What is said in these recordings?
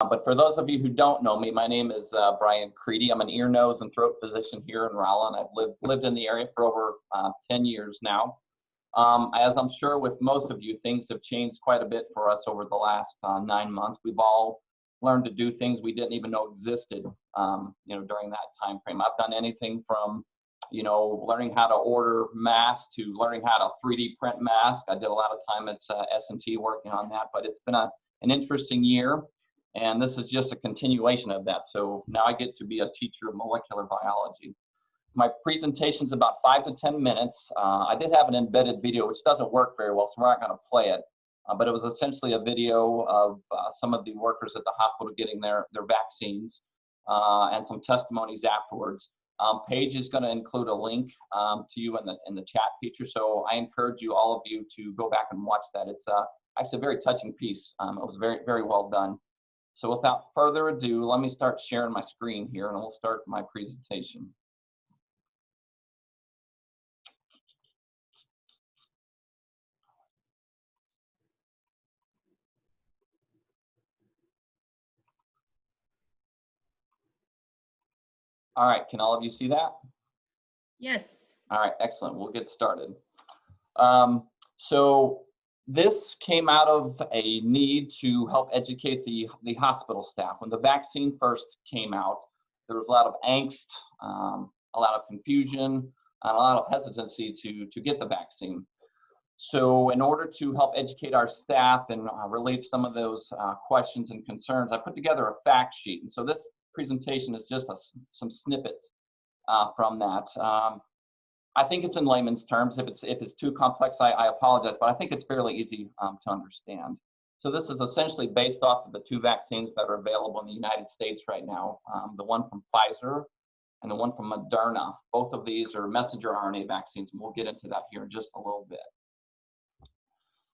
But for those of you who don't know me, my name is Brian Kriete. I'm an ear, nose, and throat physician here in Rolla, and I've lived in the area for over 10 years now. As I'm sure with most of you, things have changed quite a bit for us over the last 9 months. We've all learned to do things we didn't even know existed, during that time frame. I've done anything from, learning how to order masks to learning how to 3D print masks. I did a lot of time at S&T working on that, but it's been an interesting year. And this is just a continuation of that. So now I get to be a teacher of molecular biology. My presentation's about 5 to 10 minutes. I did have an embedded video, which doesn't work very well, so we're not going to play it. But it was essentially a video of some of the workers at the hospital getting their vaccines and some testimonies afterwards. Paige is going to include a link to you in the chat feature, so I encourage you, all of you, to go back and watch that. It's actually a very touching piece. It was very, very well done. So without further ado, let me start sharing my screen here, and we'll start my presentation. All right, can all of you see that? Yes. All right, excellent. We'll get started. So this came out of a need to help educate the hospital staff. When the vaccine first came out, there was a lot of angst, a lot of confusion, and a lot of hesitancy to get the vaccine. So in order to help educate our staff and relieve some of those questions and concerns, I put together a fact sheet. And so this presentation is just some snippets from that. I think it's in layman's terms. If it's too complex, I apologize, but I think it's fairly easy to understand. So this is essentially based off of the 2 vaccines that are available in the United States right now, the one from Pfizer and the one from Moderna. Both of these are messenger RNA vaccines, and we'll get into that here in just a little bit.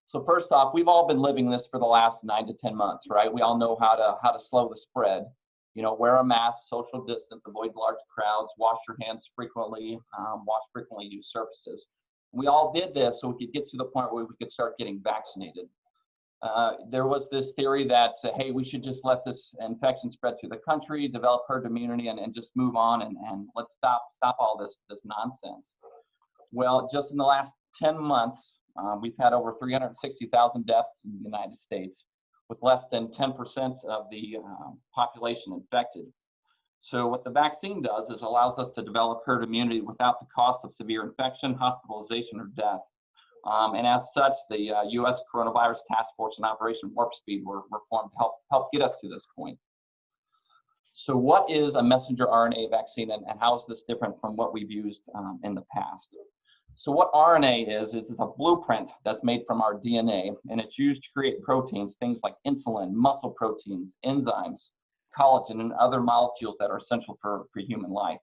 So first off, we've all been living this for the last 9 to 10 months, right? We all know how to slow the spread. Wear a mask, social distance, avoid large crowds, wash your hands frequently, wash frequently used surfaces. We all did this so we could get to the point where we could start getting vaccinated. There was this theory that, hey, we should just let this infection spread through the country, develop herd immunity, and just move on and let's stop all this nonsense. Well, just in the last 10 months, we've had over 360,000 deaths in the United States, with less than 10% of the population infected. So what the vaccine does is allows us to develop herd immunity without the cost of severe infection, hospitalization, or death. And as such, the U.S. Coronavirus Task Force and Operation Warp Speed were formed to help get us to this point. So what is a messenger RNA vaccine, and how is this different from what we've used in the past? So what RNA is it's a blueprint that's made from our DNA, and it's used to create proteins, things like insulin, muscle proteins, enzymes, collagen, and other molecules that are essential for human life.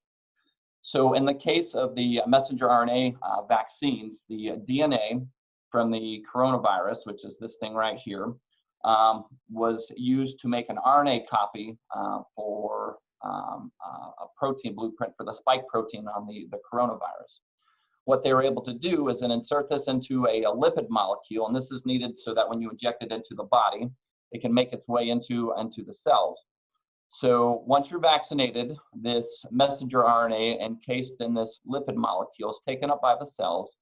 So in the case of the messenger RNA vaccines, the DNA from the coronavirus, which is this thing right here, was used to make an RNA copy for a protein blueprint for the spike protein on the coronavirus. What they were able to do is then insert this into a lipid molecule, and this is needed so that when you inject it into the body, it can make its way into the cells. So once you're vaccinated, this messenger RNA encased in this lipid molecule is taken up by the cells,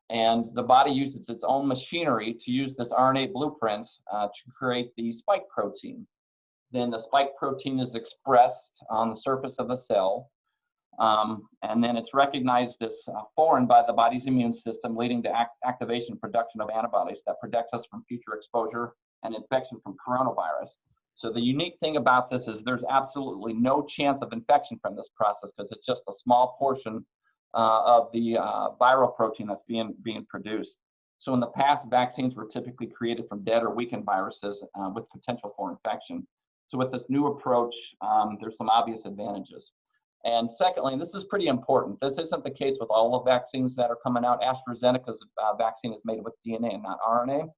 and the body uses its own machinery to use this RNA blueprint to create the spike protein. Then the spike protein is expressed on the surface of the cell, and then it's recognized as foreign by the body's immune system, leading to activation and production of antibodies that protects us from future exposure and infection from coronavirus. So the unique thing about this is there's absolutely no chance of infection from this process because it's just a small portion of the viral protein that's being produced. So in the past, vaccines were typically created from dead or weakened viruses with potential for infection. So with this new approach, there's some obvious advantages. And secondly, and this is pretty important, this isn't the case with all the vaccines that are coming out. AstraZeneca's vaccine is made with DNA and not RNA.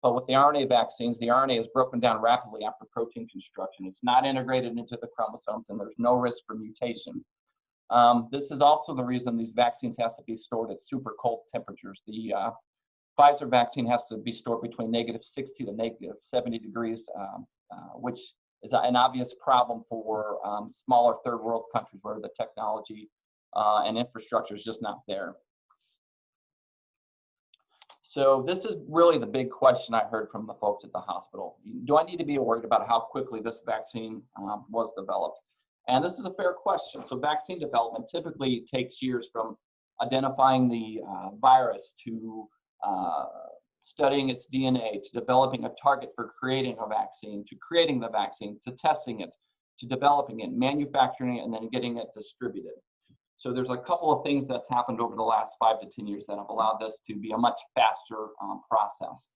But with the RNA vaccines, the RNA is broken down rapidly after protein construction. It's not integrated into the chromosomes, and there's no risk for mutation. This is also the reason these vaccines have to be stored at super cold temperatures. The Pfizer vaccine has to be stored between -60 to -70 degrees, which an obvious problem for smaller third world countries where the technology and infrastructure is just not there. So this is really the big question I heard from the folks at the hospital. Do I need to be worried about how quickly this vaccine was developed? And this is a fair question. So vaccine development typically takes years, from identifying the virus to studying its DNA, to developing a target for creating a vaccine, to creating the vaccine, to testing it, to developing it, manufacturing it, and then getting it distributed. So there's a couple of things that's happened over the last 5 to 10 years that have allowed this to be a much faster process.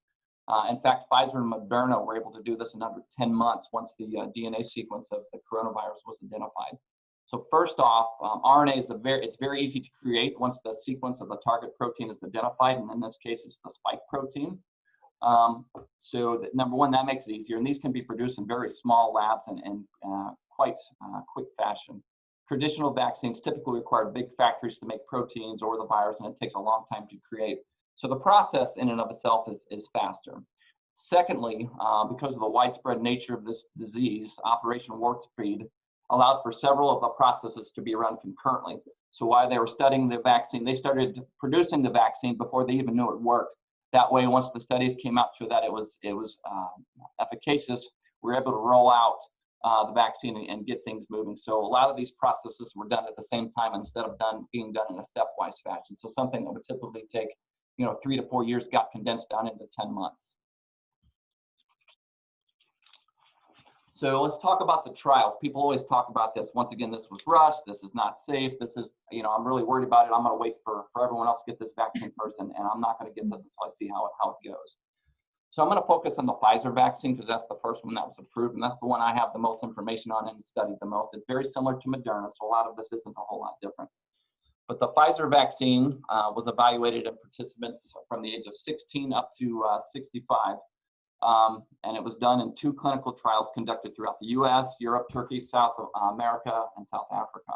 In fact, Pfizer and Moderna were able to do this in under 10 months once the DNA sequence of the coronavirus was identified. So first off, RNA is it's very easy to create once the sequence of the target protein is identified, and in this case, it's the spike protein. So number one, that makes it easier, and these can be produced in very small labs and quite quick fashion. Traditional vaccines typically require big factories to make proteins or the virus, and it takes a long time to create. So the process in and of itself is faster. Secondly, because of the widespread nature of this disease, Operation Warp Speed allowed for several of the processes to be run concurrently. So while they were studying the vaccine, they started producing the vaccine before they even knew it worked. That way, once the studies came out to that it was efficacious, we were able to roll out the vaccine and get things moving. So a lot of these processes were done at the same time instead of being done in a stepwise fashion. So something that would typically take 3 to 4 years got condensed down into 10 months. So let's talk about the trials. People always talk about this. Once again, this was rushed. This is not safe. This is, I'm really worried about it. I'm going to wait for everyone else to get this vaccine first, and I'm not going to get this until I see how it goes. So I'm going to focus on the Pfizer vaccine because that's the first one that was approved, and that's the one I have the most information on and studied the most. It's very similar to Moderna, so a lot of this isn't a whole lot different. But the Pfizer vaccine was evaluated in participants from the age of 16 up to 65. And it was done in 2 clinical trials conducted throughout the US, Europe, Turkey, South America, and South Africa.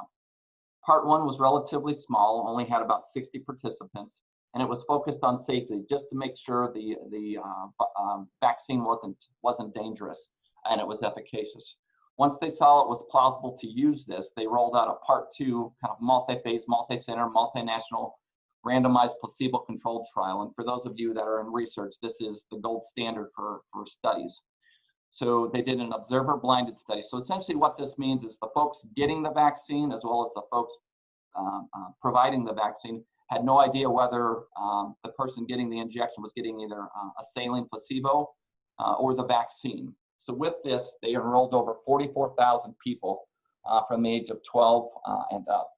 Part 1 was relatively small, only had about 60 participants, and it was focused on safety, just to make sure the vaccine wasn't dangerous and it was efficacious. Once they saw it was plausible to use this, they rolled out a Part 2 kind of multi-phase, multi-center, multinational randomized placebo-controlled trial. And for those of you that are in research, this is the gold standard for studies. So they did an observer blinded study. So essentially what this means is the folks getting the vaccine, as well as the folks providing the vaccine, had no idea whether the person getting the injection was getting either a saline placebo or the vaccine. So with this, they enrolled over 44,000 people from the age of 12 and up.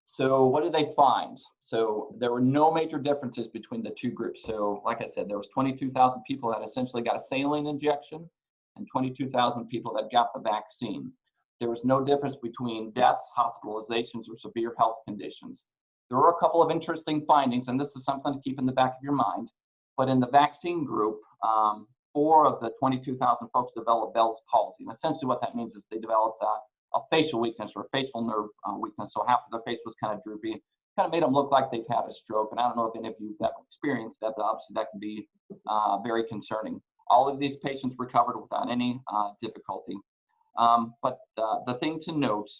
So what did they find? So there were no major differences between the 2 groups. So like I said, there was 22,000 people that essentially got a saline injection and 22,000 people that got the vaccine. There was no difference between deaths, hospitalizations, or severe health conditions. There were a couple of interesting findings, and this is something to keep in the back of your mind. But in the vaccine group, 4 of the 22,000 folks developed Bell's palsy. And essentially what that means is they developed a facial weakness or facial nerve weakness. So half of their face was kind of droopy, kind of made them look like they've had a stroke. And I don't know if any of you have experienced that, but obviously that can be very concerning. All of these patients recovered without any difficulty. But the thing to note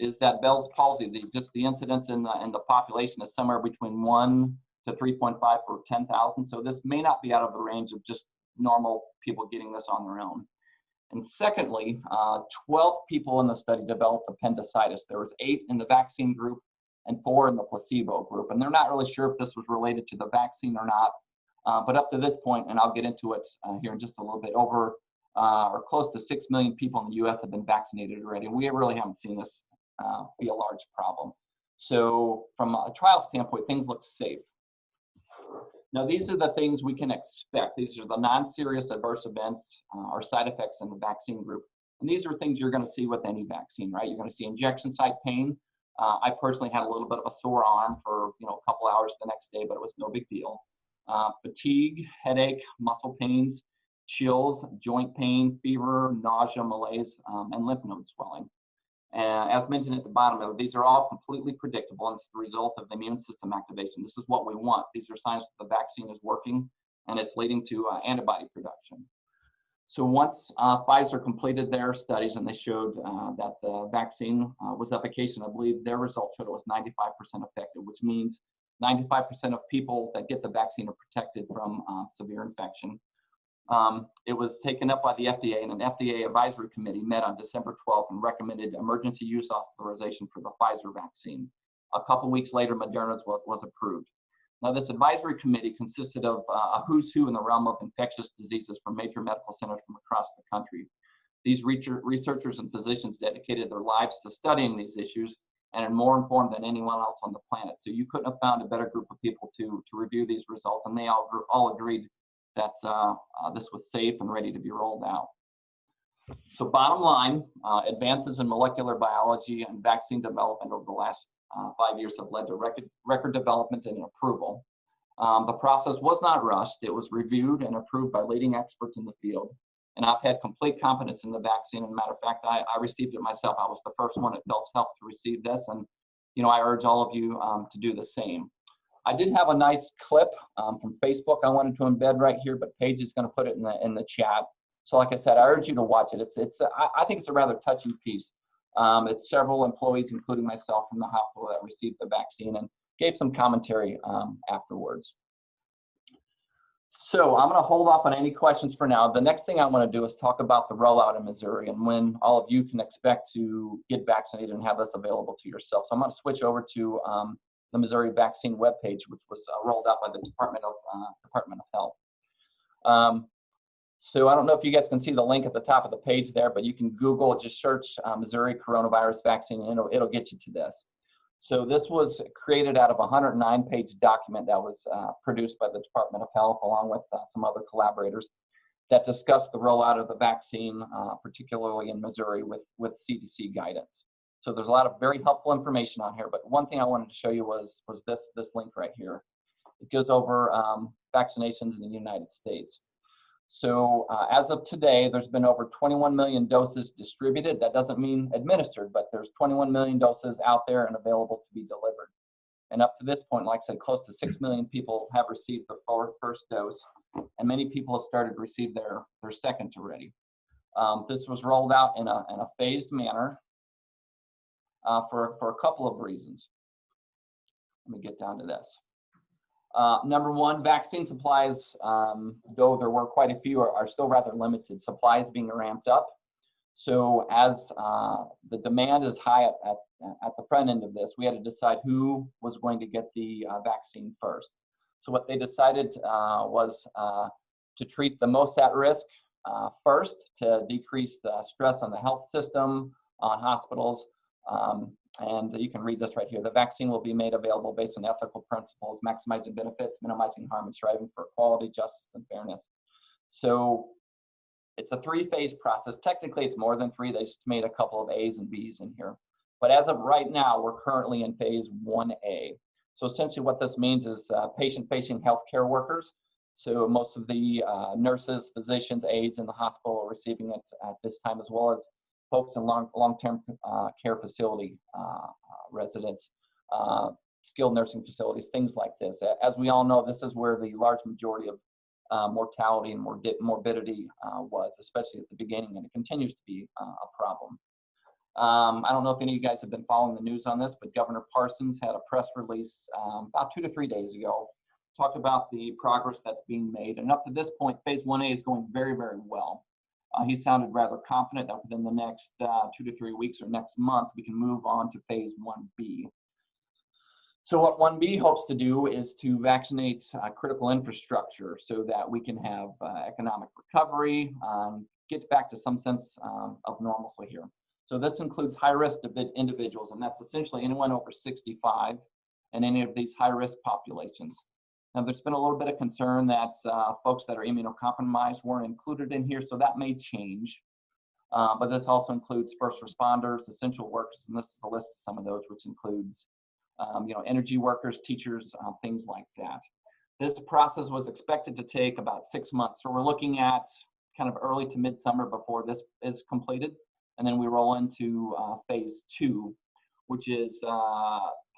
is that Bell's palsy, just the incidence in the population is somewhere between 1 to 3.5 per 10,000. So this may not be out of the range of just normal people getting this on their own. And secondly, 12 people in the study developed appendicitis. There was 8 in the vaccine group and 4 in the placebo group. And they're not really sure if this was related to the vaccine or not. But up to this point, and I'll get into it here in just a little bit, over or close to 6 million people in the US have been vaccinated already. And we really haven't seen this be a large problem. So from a trial standpoint, things look safe. Now, these are the things we can expect. These are the non-serious adverse events or side effects in the vaccine group. And these are things you're going to see with any vaccine, right? You're going to see injection site pain. I personally had a little bit of a sore arm for a couple hours the next day, but it was no big deal. Fatigue, headache, muscle pains, chills, joint pain, fever, nausea, malaise, and lymph node swelling. And as mentioned at the bottom, these are all completely predictable, and it's the result of the immune system activation. This is what we want. These are signs that the vaccine is working, and it's leading to antibody production. So once Pfizer completed their studies and they showed that the vaccine was efficacious, I believe their result showed it was 95% effective, which means 95% of people that get the vaccine are protected from severe infection. It was taken up by the FDA, and an FDA advisory committee met on December 12th and recommended emergency use authorization for the Pfizer vaccine. A couple weeks later, Moderna's was approved. Now, this advisory committee consisted of a who's who in the realm of infectious diseases from major medical centers from across the country. These researchers and physicians dedicated their lives to studying these issues and are more informed than anyone else on the planet. So you couldn't have found a better group of people to review these results, and they all agreed that this was safe and ready to be rolled out. So bottom line, advances in molecular biology and vaccine development over the last 5 years have led to record development and approval. The process was not rushed. It was reviewed and approved by leading experts in the field. And I've had complete confidence in the vaccine. As a matter of fact, I received it myself. I was the first one at Phelps Heath to receive this. And, I urge all of you to do the same. I did have a nice clip from Facebook I wanted to embed right here, but Paige is going to put it in the chat. So like I said, I urge you to watch it. I think it's a rather touching piece. It's several employees, including myself, from the hospital that received the vaccine and gave some commentary afterwards. So I'm going to hold off on any questions for now. The next thing I want to do is talk about the rollout in Missouri and when all of you can expect to get vaccinated and have this available to yourself. So I'm going to switch over to the Missouri vaccine webpage, which was rolled out by the Department of Health. So I don't know if you guys can see the link at the top of the page there, but you can Google, just search Missouri coronavirus vaccine, and it'll get you to this. So this was created out of a 109-page document that was produced by the Department of Health, along with some other collaborators, that discussed the rollout of the vaccine, particularly in Missouri, with CDC guidance. So there's a lot of very helpful information on here, but one thing I wanted to show you was this link right here. It goes over vaccinations in the United States. So as of today, there's been over 21 million doses distributed. That doesn't mean administered, but there's 21 million doses out there and available to be delivered. And up to this point, like I said, close to 6 million people have received the first dose, and many people have started to receive their second already. This was rolled out in a phased manner for a couple of reasons. Let me get down to this. Number one, vaccine supplies, though there were quite a few, are still rather limited. Supplies being ramped up. So as the demand is high at the front end of this, we had to decide who was going to get the vaccine first. So what they decided was to treat the most at risk first, to decrease the stress on the health system, on hospitals. And you can read this right here. The vaccine will be made available based on ethical principles, maximizing benefits, minimizing harm, and striving for equality, justice, and fairness. So it's a three-phase process. Technically, it's more than three. They just made a couple of A's and B's in here. But as of right now, we're currently in phase 1A. So essentially what this means is patient-facing healthcare workers. So most of the nurses, physicians, aides in the hospital are receiving it at this time, as well as folks in long-term care facility residents, skilled nursing facilities, things like this. As we all know, this is where the large majority of mortality and morbidity was, especially at the beginning, and it continues to be a problem. I don't know if any of you guys have been following the news on this, but Governor Parsons had a press release about 2 to 3 days ago, talked about the progress that's being made. And up to this point, phase 1A is going very, very well. He sounded rather confident that within the next 2 to 3 weeks or next month, we can move on to phase 1B. So what 1B hopes to do is to vaccinate critical infrastructure so that we can have economic recovery, get back to some sense of normalcy here. So this includes high-risk individuals, and that's essentially anyone over 65 and any of these high-risk populations. Now, there's been a little bit of concern that folks that are immunocompromised weren't included in here, so that may change. But this also includes first responders, essential workers, and this is a list of some of those, which includes energy workers, teachers, things like that. This process was expected to take about 6 months, so we're looking at kind of early to midsummer before this is completed, and then we roll into phase 2, which is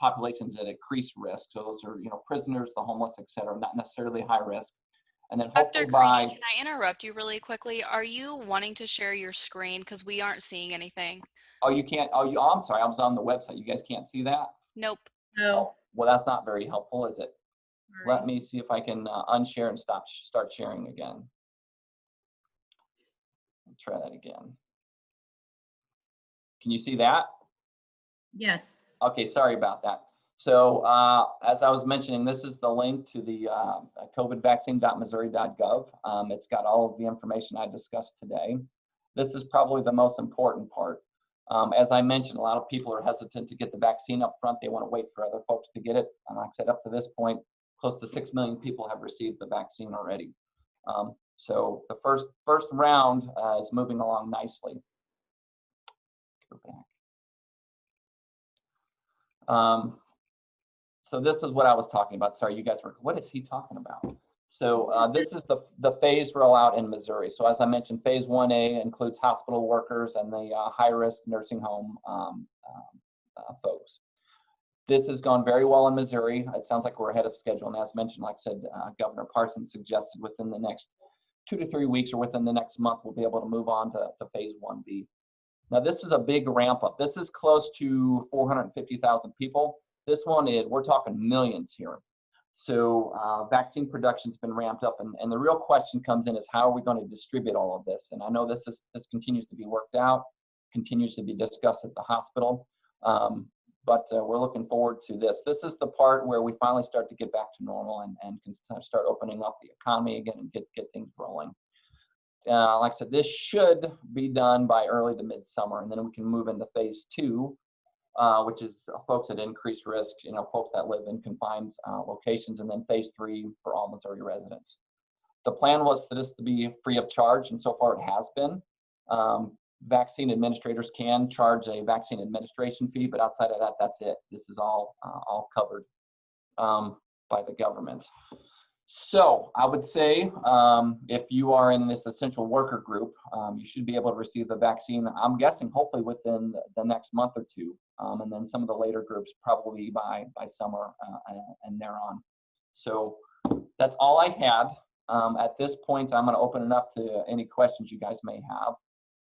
populations at increased risk. So those are prisoners, the homeless, et cetera, not necessarily high risk. And then Dr. hopefully Kriete, by, can I interrupt you really quickly? Are you wanting to share your screen? Because we aren't seeing anything. oh, you can't, oh, I'm sorry, I was on the website. You guys can't see that? Nope. No. Oh, well, that's not very helpful, is it? Sorry. Let me see if I can unshare and start sharing again. Try that again. Can you see that? Yes. Okay, sorry about that. So as I was mentioning, this is the link to the covidvaccine.missouri.gov. It's got all of the information I discussed today. This is probably the most important part. As I mentioned, a lot of people are hesitant to get the vaccine up front. They want to wait for other folks to get it. And like I said, up to this point, close to 6 million people have received the vaccine already. So the first round is moving along nicely. Go back. So this is what I was talking about. Sorry, you guys were, what is he talking about? So this is the phase rollout in Missouri. So as I mentioned, phase 1A includes hospital workers and the high-risk nursing home folks. This has gone very well in Missouri. It sounds like we're ahead of schedule. And as mentioned, like I said, Governor Parsons suggested within the next 2 to 3 weeks or within the next month, we'll be able to move on to phase 1B. Now, this is a big ramp up. This is close to 450,000 people. This one is, we're talking millions here. So vaccine production's been ramped up, and the real question comes in is how are we going to distribute all of this? And I know this continues to be worked out, continues to be discussed at the hospital, but we're looking forward to this. This is the part where we finally start to get back to normal and can start opening up the economy again and get things rolling. Like I said, this should be done by early to midsummer, and then we can move into phase 2, which is folks at increased risk, folks that live in confined locations, and then phase 3 for all Missouri residents. The plan was for this to be free of charge, and so far it has been. Vaccine administrators can charge a vaccine administration fee, but outside of that, that's it. This is all covered by the government. So I would say if you are in this essential worker group, you should be able to receive the vaccine, I'm guessing hopefully within the next month or two, and then some of the later groups probably by summer and thereon. So that's all I had. At this point, I'm going to open it up to any questions you guys may have.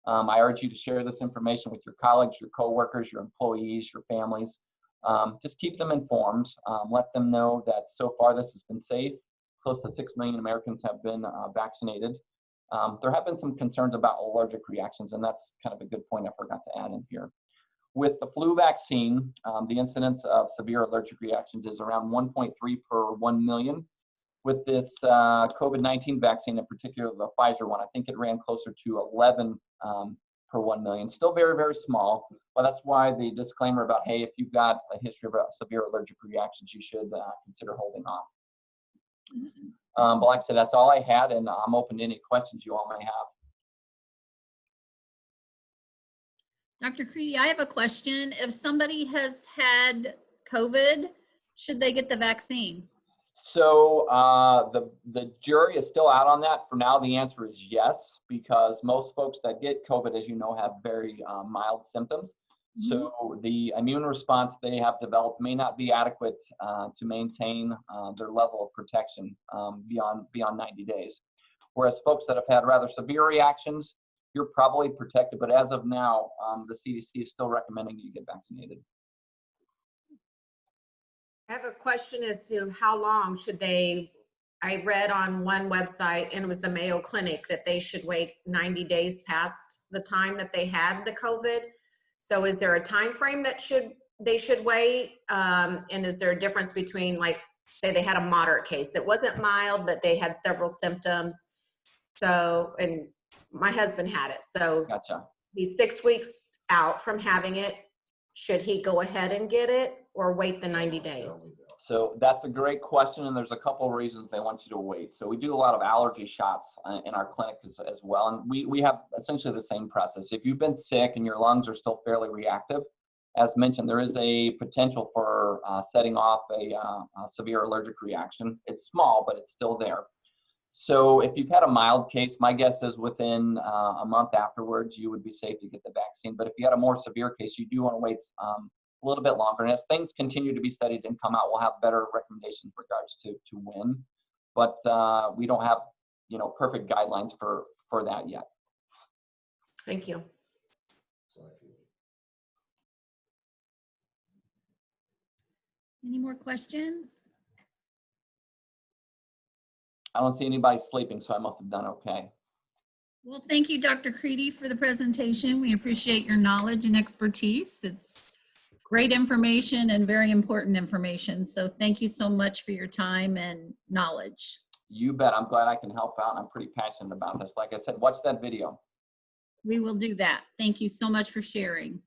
I urge you to share this information with your colleagues, your coworkers, your employees, your families. Just keep them informed. Let them know that so far this has been safe. Close to 6 million Americans have been vaccinated. There have been some concerns about allergic reactions, and that's kind of a good point I forgot to add in here. With the flu vaccine, the incidence of severe allergic reactions is around 1.3 per 1 million. With this COVID-19 vaccine, in particular the Pfizer one, I think it ran closer to 11 per 1 million. Still very, very small, but that's why the disclaimer about, hey, if you've got a history of severe allergic reactions, you should consider holding off. But like I said, that's all I had, and I'm open to any questions you all may have. Dr. Kriete, I have a question. If somebody has had COVID, should they get the vaccine? So the jury is still out on that. For now, the answer is yes, because most folks that get COVID, as you know, have very mild symptoms. Mm-hmm. So the immune response they have developed may not be adequate to maintain their level of protection beyond 90 days. Whereas folks that have had rather severe reactions, you're probably protected. But as of now, the CDC is still recommending you get vaccinated. I have a question as to how long should they, I read on one website, and it was the Mayo Clinic, that they should wait 90 days past the time that they had the COVID. So is there a time frame that they should wait? And is there a difference between, like, say they had a moderate case that wasn't mild, but they had several symptoms? So, and my husband had it. So gotcha. He's 6 weeks out from having it. Should he go ahead and get it or wait the 90 days? So that's a great question, and there's a couple of reasons they want you to wait. So we do a lot of allergy shots in our clinic as well, and we have essentially the same process. If you've been sick and your lungs are still fairly reactive, as mentioned, there is a potential for setting off a severe allergic reaction. It's small, but it's still there. So if you've had a mild case, my guess is within a month afterwards, you would be safe to get the vaccine. But if you had a more severe case, you do want to wait a little bit longer. And as things continue to be studied and come out, we'll have better recommendations in regards to when. but we don't have, perfect guidelines for that yet. Thank you. Any more questions? I don't see anybody sleeping, so I must have done okay. Well, thank you, Dr. Kriete, for the presentation. We appreciate your knowledge and expertise. It's great information and very important information. So thank you so much for your time and knowledge. You bet. I'm glad I can help out. I'm pretty passionate about this. Like I said, watch that video. We will do that. Thank you so much for sharing.